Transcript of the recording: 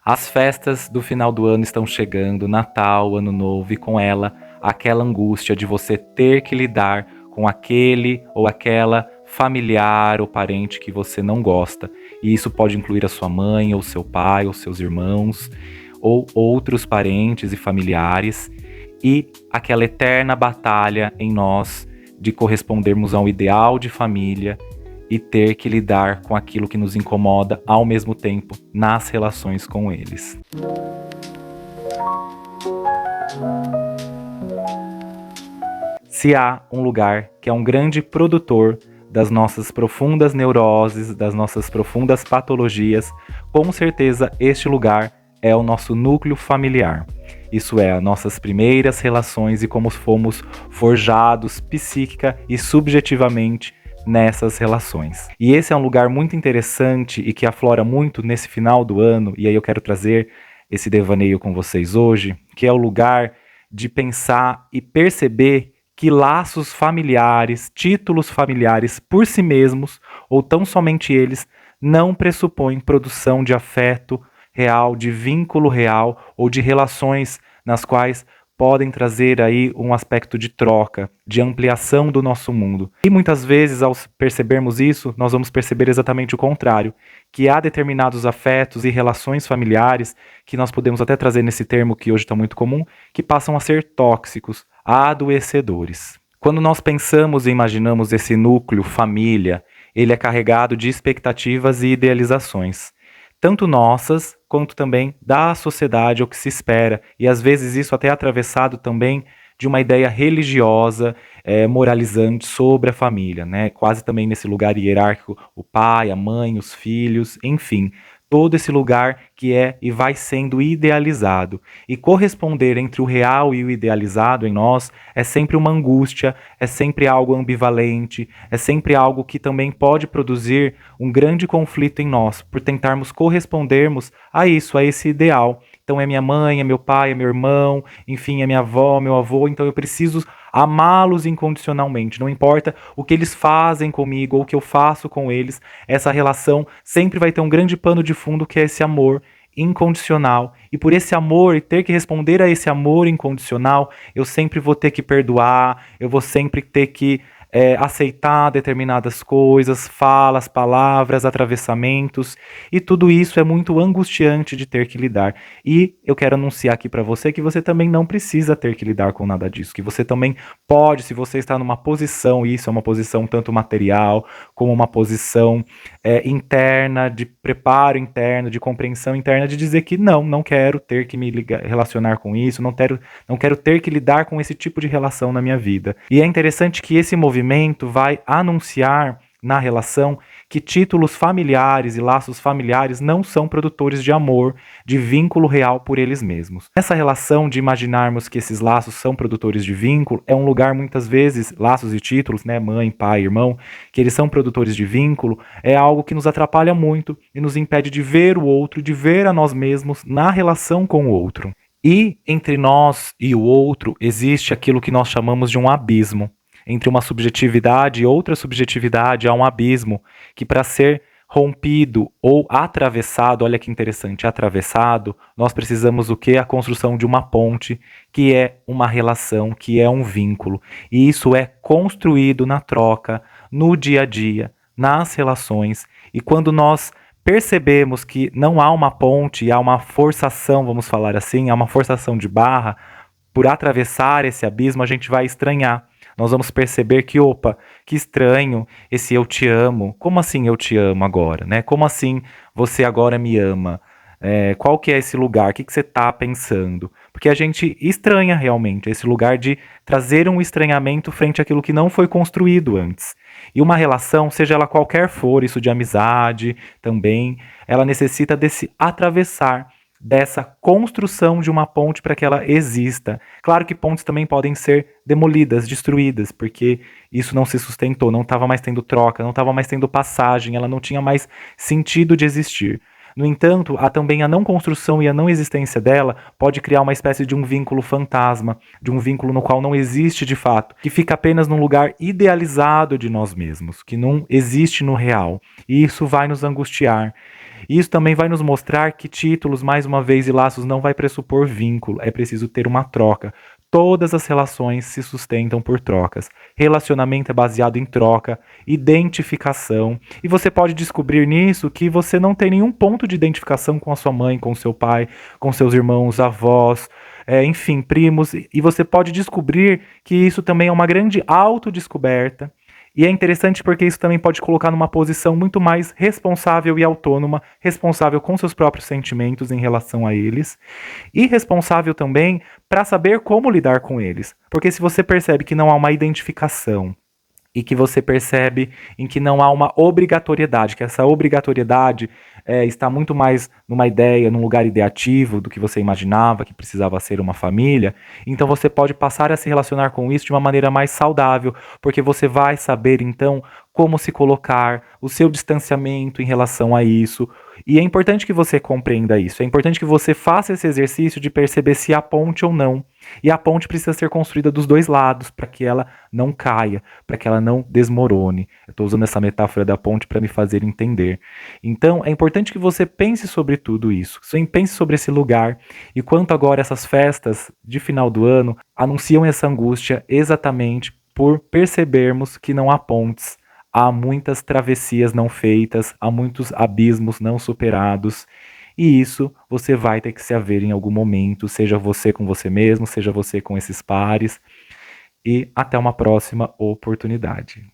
As festas do final do ano estão chegando, Natal, Ano Novo, e com ela aquela angústia de você ter que lidar com aquele ou aquela familiar ou parente que você não gosta. E isso pode incluir a sua mãe, ou seu pai, ou seus irmãos, ou outros parentes e familiares, e aquela eterna batalha em nós de correspondermos a um ideal de família e ter que lidar com aquilo que nos incomoda ao mesmo tempo nas relações com eles. Se há um lugar que é um grande produtor das nossas profundas neuroses, das nossas profundas patologias, com certeza este lugar é o nosso núcleo familiar. Isso é, as nossas primeiras relações e como fomos forjados psíquica e subjetivamente nessas relações. E esse é um lugar muito interessante e que aflora muito nesse final do ano, e aí eu quero trazer esse devaneio com vocês hoje, que é o lugar de pensar e perceber que laços familiares, títulos familiares por si mesmos, ou tão somente eles, não pressupõem produção de afeto real, de vínculo real ou de relações nas quais podem trazer aí um aspecto de troca, de ampliação do nosso mundo. E muitas vezes, ao percebermos isso, nós vamos perceber exatamente o contrário, que há determinados afetos e relações familiares, que nós podemos até trazer nesse termo que hoje está muito comum, que passam a ser tóxicos, adoecedores. Quando nós pensamos e imaginamos esse núcleo, família, ele é carregado de expectativas e idealizações, tanto nossas, quanto também da sociedade, o que se espera, e às vezes isso até é atravessado também de uma ideia religiosa, moralizante sobre a família, né? Quase também nesse lugar hierárquico, o pai, a mãe, os filhos, enfim, todo esse lugar que é e vai sendo idealizado. E corresponder entre o real e o idealizado em nós é sempre uma angústia, é sempre algo ambivalente, é sempre algo que também pode produzir um grande conflito em nós, por tentarmos correspondermos a isso, a esse ideal. Então é minha mãe, é meu pai, é meu irmão, enfim, é minha avó, meu avô, então eu preciso amá-los incondicionalmente. Não importa o que eles fazem comigo ou o que eu faço com eles, essa relação sempre vai ter um grande pano de fundo que é esse amor incondicional. E por esse amor e ter que responder a esse amor incondicional, eu sempre vou ter que perdoar, eu vou sempre ter que aceitar determinadas coisas, falas, palavras, atravessamentos, e tudo isso é muito angustiante de ter que lidar. E eu quero anunciar aqui para você que você também não precisa ter que lidar com nada disso, que você também pode, se você está numa posição, e isso é uma posição tanto material, como uma posição interna, de preparo interno, de compreensão interna, de dizer que não quero ter que me relacionar com isso, não quero ter que lidar com esse tipo de relação na minha vida. E é interessante que esse movimento vai anunciar na relação que títulos familiares e laços familiares não são produtores de amor, de vínculo real por eles mesmos. Essa relação de imaginarmos que esses laços são produtores de vínculo é um lugar, muitas vezes, laços e títulos, né, mãe, pai, irmão, que eles são produtores de vínculo, é algo que nos atrapalha muito e nos impede de ver o outro, de ver a nós mesmos na relação com o outro. E entre nós e o outro existe aquilo que nós chamamos de um abismo. Entre uma subjetividade e outra subjetividade há um abismo que, para ser rompido ou atravessado, olha que interessante, atravessado, nós precisamos o quê? A construção de uma ponte, que é uma relação, que é um vínculo. E isso é construído na troca, no dia a dia, nas relações. E quando nós percebemos que não há uma ponte, há uma forçação, vamos falar assim, há uma forçação de barra, por atravessar esse abismo, a gente vai estranhar. Nós vamos perceber que, opa, que estranho esse eu te amo. Como assim eu te amo agora, né? Como assim você agora me ama? Qual que é esse lugar? O que você está pensando? Porque a gente estranha realmente esse lugar de trazer um estranhamento frente àquilo que não foi construído antes. E uma relação, seja ela qualquer for, isso de amizade também, ela necessita desse atravessar, dessa construção de uma ponte para que ela exista. Claro que pontes também podem ser demolidas, destruídas, porque isso não se sustentou, não estava mais tendo troca, não estava mais tendo passagem, ela não tinha mais sentido de existir. No entanto, há também a não construção e a não existência dela pode criar uma espécie de um vínculo fantasma, de um vínculo no qual não existe de fato, que fica apenas num lugar idealizado de nós mesmos, que não existe no real. E isso vai nos angustiar. E isso também vai nos mostrar que títulos, mais uma vez, e laços não vai pressupor vínculo, é preciso ter uma troca. Todas as relações se sustentam por trocas. Relacionamento é baseado em troca, identificação. E você pode descobrir nisso que você não tem nenhum ponto de identificação com a sua mãe, com o seu pai, com seus irmãos, avós, enfim, primos. E você pode descobrir que isso também é uma grande autodescoberta. E é interessante porque isso também pode colocar numa posição muito mais responsável e autônoma, responsável com seus próprios sentimentos em relação a eles, e responsável também para saber como lidar com eles. Porque se você percebe que não há uma identificação e que você percebe em que não há uma obrigatoriedade, que essa obrigatoriedade está muito mais numa ideia, num lugar ideativo do que você imaginava que precisava ser uma família, então você pode passar a se relacionar com isso de uma maneira mais saudável, porque você vai saber então como se colocar, o seu distanciamento em relação a isso. E é importante que você compreenda isso, é importante que você faça esse exercício de perceber se há ponte ou não. E a ponte precisa ser construída dos dois lados para que ela não caia, para que ela não desmorone. Eu estou usando essa metáfora da ponte para me fazer entender. Então, é importante que você pense sobre tudo isso, pense sobre esse lugar. E quanto agora essas festas de final do ano anunciam essa angústia exatamente por percebermos que não há pontes. Há muitas travessias não feitas, há muitos abismos não superados. E isso você vai ter que se haver em algum momento, seja você com você mesmo, seja você com esses pares. E até uma próxima oportunidade.